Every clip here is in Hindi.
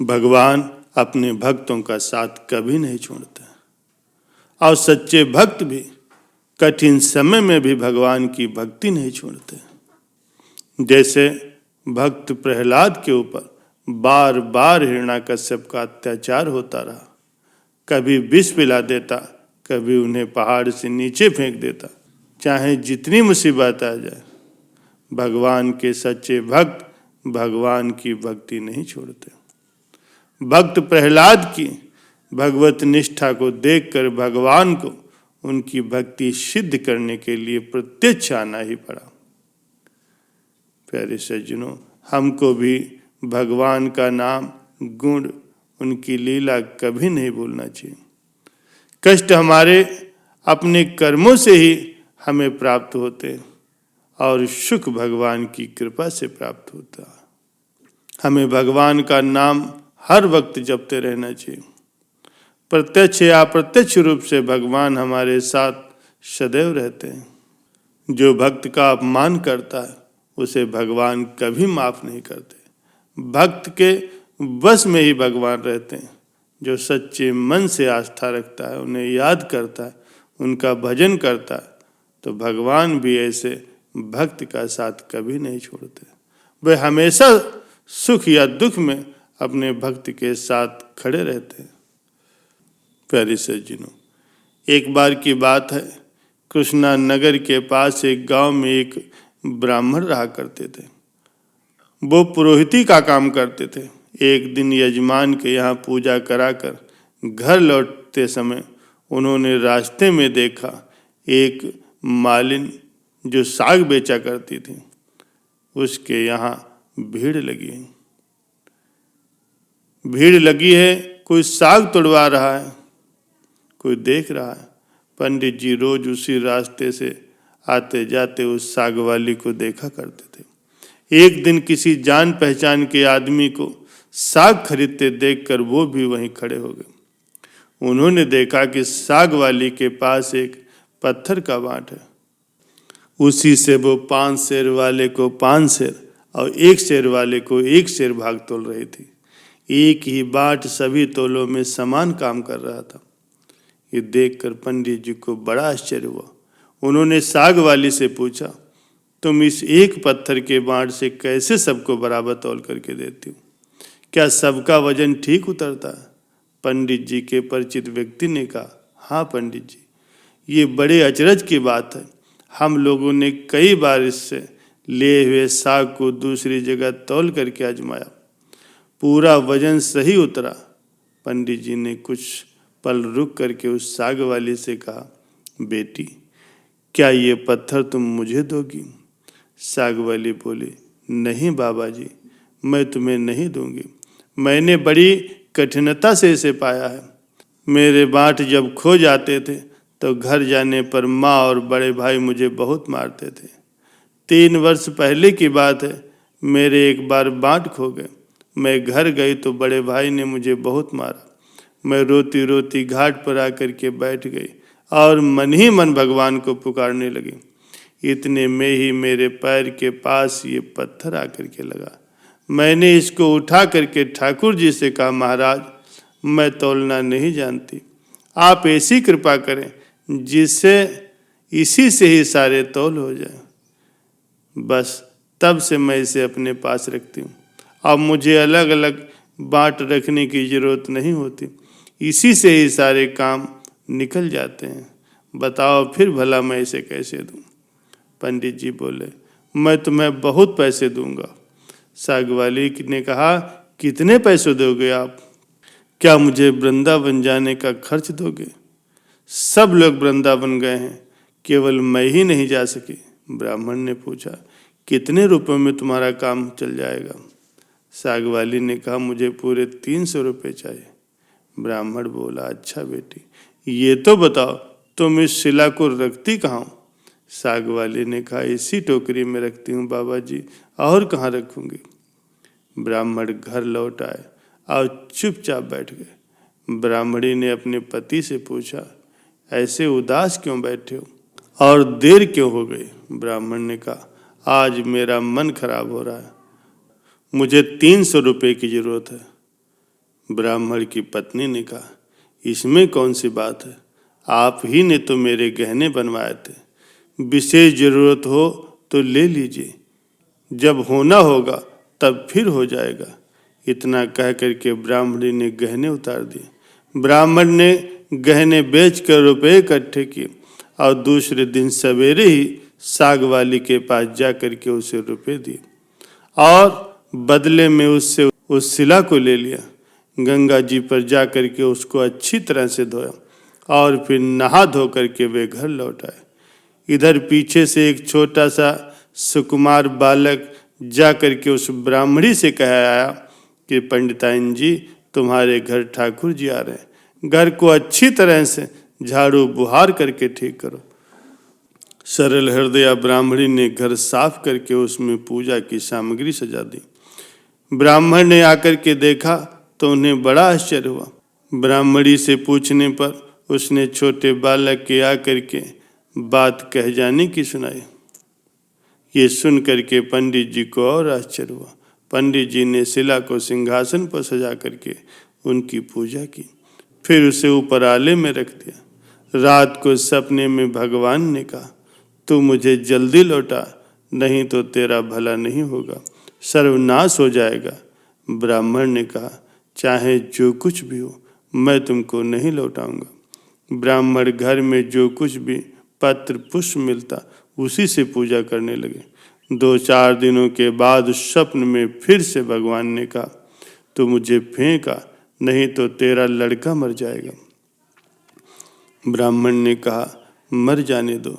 भगवान अपने भक्तों का साथ कभी नहीं छोड़ते और सच्चे भक्त भी कठिन समय में भी भगवान की भक्ति नहीं छोड़ते। जैसे भक्त प्रहलाद के ऊपर बार बार हिरण्याकश्यप का अत्याचार होता रहा, कभी विष पिला देता, कभी उन्हें पहाड़ से नीचे फेंक देता। चाहे जितनी मुसीबत आ जाए, भगवान के सच्चे भक्त भगवान की भक्ति नहीं छोड़ते। भक्त प्रहलाद की भगवत निष्ठा को देखकर भगवान को उनकी भक्ति सिद्ध करने के लिए प्रत्यक्ष आना ही पड़ा। प्यारे सज्जनों, हमको भी भगवान का नाम, गुण, उनकी लीला कभी नहीं भूलना चाहिए। कष्ट हमारे अपने कर्मों से ही हमें प्राप्त होते और सुख भगवान की कृपा से प्राप्त होता। हमें भगवान का नाम हर वक्त जपते रहना चाहिए। प्रत्यक्ष या अप्रत्यक्ष रूप से भगवान हमारे साथ सदैव रहते हैं। जो भक्त का अपमान करता है उसे भगवान कभी माफ नहीं करते। भक्त के वश में ही भगवान रहते हैं। जो सच्चे मन से आस्था रखता है, उन्हें याद करता है, उनका भजन करता है, तो भगवान भी ऐसे भक्त का साथ कभी नहीं छोड़ते। वे हमेशा सुख या दुख में अपने भक्त के साथ खड़े रहते हैं। प्यारे सज्जनों, एक बार की बात है, कृष्णा नगर के पास एक गांव में एक ब्राह्मण रहा करते थे। वो पुरोहिती का काम करते थे। एक दिन यजमान के यहाँ पूजा कराकर घर लौटते समय उन्होंने रास्ते में देखा एक मालिन जो साग बेचा करती थी, उसके यहाँ भीड़ लगी है। कोई साग तोड़वा रहा है, कोई देख रहा है। पंडित जी रोज उसी रास्ते से आते जाते उस साग वाली को देखा करते थे। एक दिन किसी जान पहचान के आदमी को साग खरीदते देखकर वो भी वहीं खड़े हो गए। उन्होंने देखा कि साग वाली के पास एक पत्थर का बांट है। उसी से वो 5 सेर वाले को 5 सेर और 1 सेर वाले को 1 सेर भाग तोल रही थी। एक ही बाट सभी तोलों में समान काम कर रहा था। ये देखकर पंडित जी को बड़ा आश्चर्य हुआ। उन्होंने साग वाली से पूछा, तुम इस एक पत्थर के बांट से कैसे सबको बराबर तौल करके देती हो? क्या सबका वजन ठीक उतरता है? पंडित जी के परिचित व्यक्ति ने कहा, हाँ पंडित जी, ये बड़े अचरज की बात है। हम लोगों ने कई बार इससे लिए हुए साग को दूसरी जगह तौल करके आजमाया, पूरा वजन सही उतरा। पंडित जी ने कुछ पल रुक करके उस साग वाली से कहा, बेटी, क्या ये पत्थर तुम मुझे दोगी? साग वाली बोली, नहीं बाबा जी, मैं तुम्हें नहीं दूंगी। मैंने बड़ी कठिनता से इसे पाया है। मेरे बाट जब खो जाते थे तो घर जाने पर माँ और बड़े भाई मुझे बहुत मारते थे। 3 वर्ष पहले की बात है, मेरे एक बार बाट खो गए। मैं घर गई तो बड़े भाई ने मुझे बहुत मारा। मैं रोती रोती घाट पर आकर के बैठ गई और मन ही मन भगवान को पुकारने लगी। इतने में ही मेरे पैर के पास ये पत्थर आकर के लगा। मैंने इसको उठा करके ठाकुर जी से कहा, महाराज, मैं तौलना नहीं जानती, आप ऐसी कृपा करें जिससे इसी से ही सारे तौल हो जाए। बस तब से मैं इसे अपने पास रखती हूँ। अब मुझे अलग अलग बाट रखने की जरूरत नहीं होती, इसी से ही सारे काम निकल जाते हैं। बताओ फिर भला मैं इसे कैसे दूं? पंडित जी बोले, मैं तुम्हें बहुत पैसे दूंगा। साग वाली ने कहा, कितने पैसे दोगे आप? क्या मुझे वृंदावन जाने का खर्च दोगे? सब लोग वृंदावन गए हैं, केवल मैं ही नहीं जा सकी। ब्राह्मण ने पूछा, कितने रुपयों में तुम्हारा काम चल जाएगा? साग वाली ने कहा, मुझे पूरे 300 रुपये चाहिए। ब्राह्मण बोला, अच्छा बेटी, ये तो बताओ तुम इस शिला को रखती कहाँ हो? साग वाली ने कहा, इसी टोकरी में रखती हूँ बाबा जी, और कहाँ रखूँगी? ब्राह्मण घर लौट आए और चुपचाप बैठ गए। ब्राह्मणी ने अपने पति से पूछा, ऐसे उदास क्यों बैठे हो और देर क्यों हो गई? ब्राह्मण ने कहा, आज मेरा मन खराब हो रहा है, मुझे 300 रुपये की जरूरत है। ब्राह्मण की पत्नी ने कहा, इसमें कौन सी बात है, आप ही ने तो मेरे गहने बनवाए थे, विशेष जरूरत हो तो ले लीजिए, जब होना होगा तब फिर हो जाएगा। इतना कह करके ब्राह्मणी ने गहने उतार दिए। ब्राह्मण ने गहने बेचकर रुपए इकट्ठे किए और दूसरे दिन सवेरे ही साग वाली के पास जा करके उसे रुपए दिए और बदले में उससे उस शिला को ले लिया। गंगा जी पर जा करके उसको अच्छी तरह से धोया और फिर नहा धो करके वे घर लौट आए। इधर पीछे से एक छोटा सा सुकुमार बालक जा करके उस ब्राह्मणी से कह आया कि पंडिताइन जी, तुम्हारे घर ठाकुर जी आ रहे हैं, घर को अच्छी तरह से झाड़ू बुहार करके ठीक करो। सरल हृदया ब्राह्मणी ने घर साफ करके उसमें पूजा की सामग्री सजा दी। ब्राह्मण ने आकर के देखा तो उन्हें बड़ा आश्चर्य हुआ। ब्राह्मणी से पूछने पर उसने छोटे बालक के आकर के बात कह जाने की सुनाई। ये सुन करके पंडित जी को और आश्चर्य हुआ। पंडित जी ने शिला को सिंहासन पर सजा करके उनकी पूजा की, फिर उसे ऊपर आले में रख दिया। रात को सपने में भगवान ने कहा, तू मुझे जल्दी लौटा, नहीं तो तेरा भला नहीं होगा, सर्वनाश हो जाएगा। ब्राह्मण ने कहा, चाहे जो कुछ भी हो, मैं तुमको नहीं लौटाऊंगा। ब्राह्मण घर में जो कुछ भी पत्र पुष्प मिलता उसी से पूजा करने लगे। 2-4 दिनों के बाद स्वप्न में फिर से भगवान ने कहा, तू मुझे फेंका, नहीं तो तेरा लड़का मर जाएगा। ब्राह्मण ने कहा, मर जाने दो,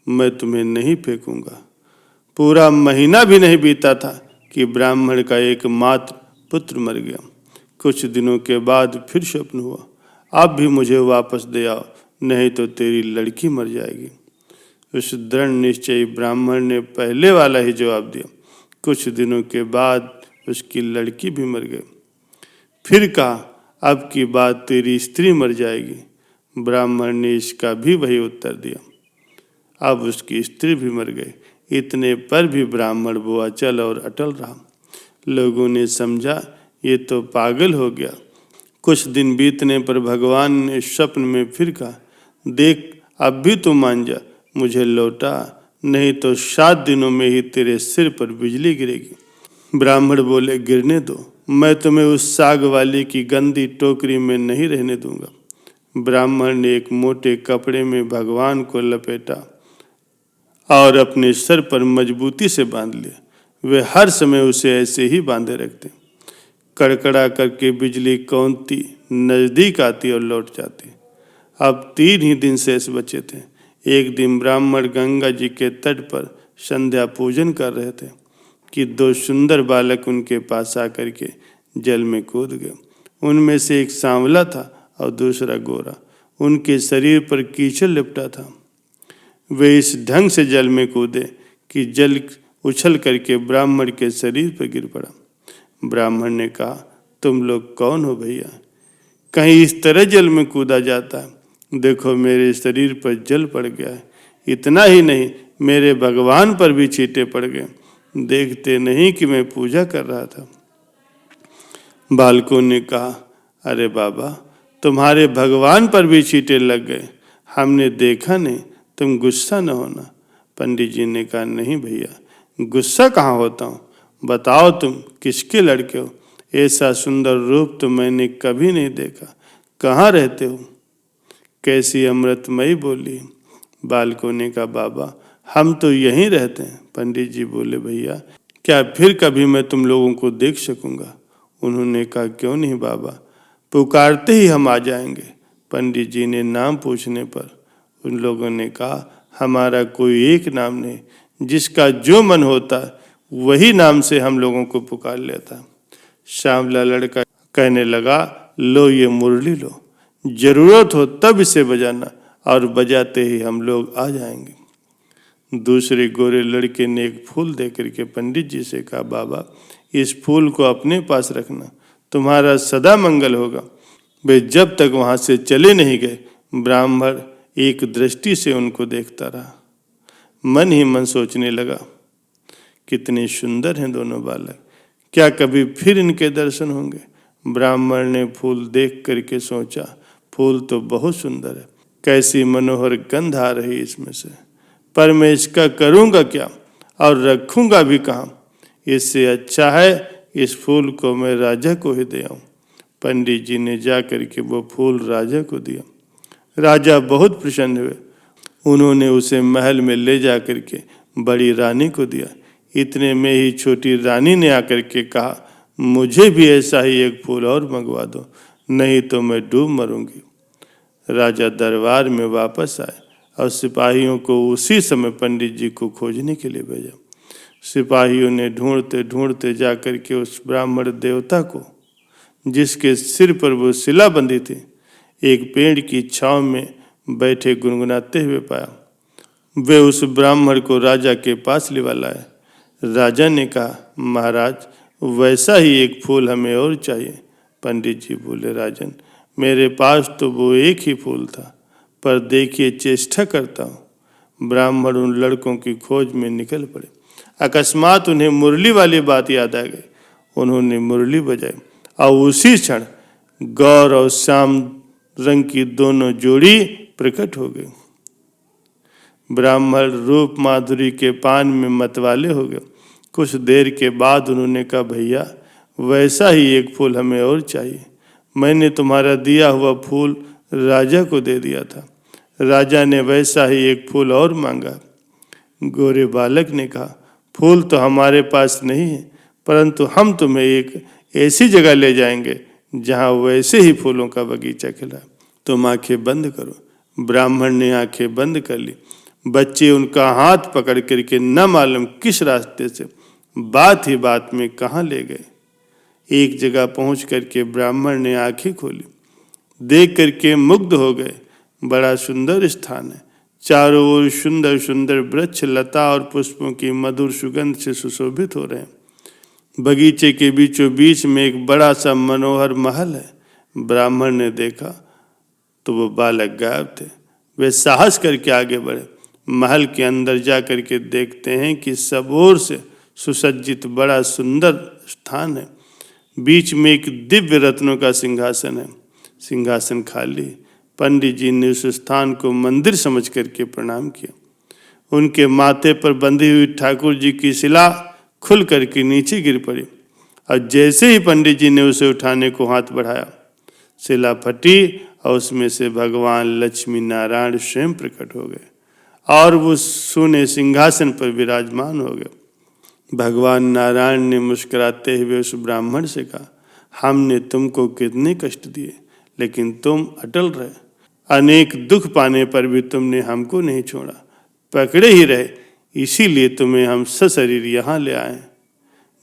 मैं तुम्हें नहीं फेंकूंगा। पूरा महीना भी नहीं बीता था कि ब्राह्मण का एकमात्र पुत्र मर गया। कुछ दिनों के बाद फिर स्वप्न हुआ, अब भी मुझे वापस दे आओ, नहीं तो तेरी लड़की मर जाएगी। उस दृढ़ निश्चयी ब्राह्मण ने पहले वाला ही जवाब दिया। कुछ दिनों के बाद उसकी लड़की भी मर गई। फिर कहा, अब की बात तेरी स्त्री मर जाएगी। ब्राह्मण ने इसका भी वही उत्तर दिया। अब उसकी स्त्री भी मर गई। इतने पर भी ब्राह्मण बोआचल और अटल रहा। लोगों ने समझा ये तो पागल हो गया। कुछ दिन बीतने पर भगवान ने स्वप्न में फिर कहा, देख अब भी तू मान जा, मुझे लौटा, नहीं तो 7 दिनों में ही तेरे सिर पर बिजली गिरेगी। ब्राह्मण बोले, गिरने दो, मैं तुम्हें उस साग वाली की गंदी टोकरी में नहीं रहने दूंगा। ब्राह्मण ने एक मोटे कपड़े में भगवान को लपेटा और अपने सर पर मजबूती से बांध लिया। वे हर समय उसे ऐसे ही बांधे रखते। कड़कड़ा करके बिजली कौंती नजदीक आती और लौट जाती। अब 3 ही दिन शेष बचे थे। एक दिन ब्राह्मण गंगा जी के तट पर संध्या पूजन कर रहे थे कि 2 सुंदर बालक उनके पास आकर के जल में कूद गए। उनमें से एक सांवला था और दूसरा गोरा। उनके शरीर पर कीचड़ लिपटा था। वे इस ढंग से जल में कूदे कि जल उछल करके ब्राह्मण के शरीर पर गिर पड़ा। ब्राह्मण ने कहा, तुम लोग कौन हो भैया, कहीं इस तरह जल में कूदा जाता है? देखो मेरे शरीर पर जल पड़ गया है। इतना ही नहीं, मेरे भगवान पर भी छींटे पड़ गए। देखते नहीं कि मैं पूजा कर रहा था। बालकों ने कहा, अरे बाबा, तुम्हारे भगवान पर भी छींटे लग गए, हमने देखा नहीं, तुम गुस्सा न होना। पंडित जी ने कहा, नहीं भैया, गुस्सा कहाँ होता हूँ, बताओ तुम किसके लड़के हो? ऐसा सुंदर रूप तो मैंने कभी नहीं देखा, कहाँ रहते हो? कैसी अमृतमयी बोली। बालकों ने कहा, बाबा हम तो यहीं रहते हैं। पंडित जी बोले, भैया क्या फिर कभी मैं तुम लोगों को देख सकूंगा? उन्होंने कहा, क्यों नहीं बाबा, पुकारते ही हम आ जाएंगे। पंडित जी ने नाम पूछने पर उन लोगों ने कहा, हमारा कोई एक नाम नहीं, जिसका जो मन होता वही नाम से हम लोगों को पुकार लेता। श्यामला लड़का कहने लगा, लो ये मुरली लो, जरूरत हो तब इसे बजाना और बजाते ही हम लोग आ जाएंगे। दूसरे गोरे लड़के ने एक फूल दे करके पंडित जी से कहा, बाबा इस फूल को अपने पास रखना, तुम्हारा सदा मंगल होगा। वे जब तक वहां से चले नहीं गए, ब्राह्मण एक दृष्टि से उनको देखता रहा। मन ही मन सोचने लगा, कितने सुंदर हैं दोनों बालक, क्या कभी फिर इनके दर्शन होंगे? ब्राह्मण ने फूल देख करके सोचा, फूल तो बहुत सुंदर है, कैसी मनोहर गंध आ रही इसमें से, पर मैं इसका करूँगा क्या और रखूँगा भी कहाँ। इससे अच्छा है इस फूल को मैं राजा को ही दे आऊँ। पंडित जी ने जा करके वो फूल राजा को दिया। राजा बहुत प्रसन्न हुए। उन्होंने उसे महल में ले जा करके बड़ी रानी को दिया। इतने में ही छोटी रानी ने आकर के कहा, मुझे भी ऐसा ही एक फूल और मंगवा दो, नहीं तो मैं डूब मरूंगी। राजा दरबार में वापस आए और सिपाहियों को उसी समय पंडित जी को खोजने के लिए भेजा। सिपाहियों ने ढूंढते ढूंढते जा करके उस ब्राह्मण देवता को, जिसके सिर पर वो शिला बंधी थी, एक पेड़ की छांव में बैठे गुनगुनाते हुए पाया। वे उस ब्राह्मण को राजा के पास लिवा लाए। राजा ने कहा, महाराज, वैसा ही एक फूल हमें और चाहिए। पंडित जी बोले, राजन, मेरे पास तो वो एक ही फूल था, पर देखिए चेष्टा करता हूँ। ब्राह्मण उन लड़कों की खोज में निकल पड़े। अकस्मात उन्हें मुरली वाली बात याद आ गई। उन्होंने मुरली बजाई और उसी क्षण गौर और श्याम रंग की दोनों जोड़ी प्रकट हो गई। ब्राह्मण रूप माधुरी के पान में मतवाले हो गए। कुछ देर के बाद उन्होंने कहा, भैया, वैसा ही एक फूल हमें और चाहिए। मैंने तुम्हारा दिया हुआ फूल राजा को दे दिया था। राजा ने वैसा ही एक फूल और मांगा। गोरे बालक ने कहा, फूल तो हमारे पास नहीं है, परंतु हम तुम्हें एक ऐसी जगह ले जाएंगे जहाँ वैसे ही फूलों का बगीचा खिला। तुम आंखें बंद करो। ब्राह्मण ने आंखें बंद कर ली। बच्चे उनका हाथ पकड़ करके न मालूम किस रास्ते से बात ही बात में कहाँ ले गए। एक जगह पहुंच करके ब्राह्मण ने आंखें खोली। देख करके मुग्ध हो गए। बड़ा सुंदर स्थान है। चारों ओर सुंदर सुंदर वृक्ष, लता और पुष्पों की मधुर सुगंध से सुशोभित हो रहे हैं। बगीचे के बीचों बीच में एक बड़ा सा मनोहर महल है। ब्राह्मण ने देखा तो वो बालक गायब थे। वे साहस करके आगे बढ़े। महल के अंदर जा करके देखते हैं कि सब ओर से सुसज्जित बड़ा सुंदर स्थान है। बीच में एक दिव्य रत्नों का सिंहासन है। सिंहासन खाली। पंडित जी ने उस स्थान को मंदिर समझ करके प्रणाम किया। उनके माथे पर बंधी हुई ठाकुर जी की शिला खुल करके नीचे गिर पड़ी और जैसे ही पंडित जी ने उसे उठाने को हाथ बढ़ाया, शिला फटी और उसमें से भगवान लक्ष्मी नारायण स्वयं प्रकट हो गए और वो सोने सिंहासन पर विराजमान हो गए। भगवान नारायण ने मुस्कुराते हुए उस ब्राह्मण से कहा, हमने तुमको कितने कष्ट दिए, लेकिन तुम अटल रहे। अनेक दुख पाने पर भी तुमने हमको नहीं छोड़ा, पकड़े ही रहे। इसीलिए तुम्हें हम सशरीर यहाँ ले आए।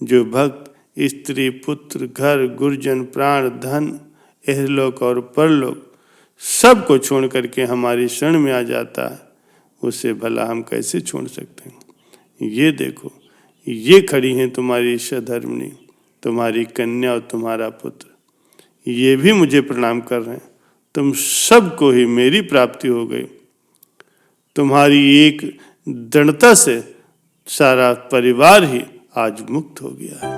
जो भक्त स्त्री, पुत्र, घर, गुरजन, प्राण, धन, इहलोक और परलोक सबको छोड़ करके हमारी शरण में आ जाता है, उसे भला हम कैसे छोड़ सकते हैं। ये देखो, ये खड़ी हैं तुम्हारी सधर्मिणी, तुम्हारी कन्या और तुम्हारा पुत्र, ये भी मुझे प्रणाम कर रहे हैं। तुम सबको ही मेरी प्राप्ति हो गई। तुम्हारी एक दृढ़ता से सारा परिवार ही आज मुक्त हो गया है।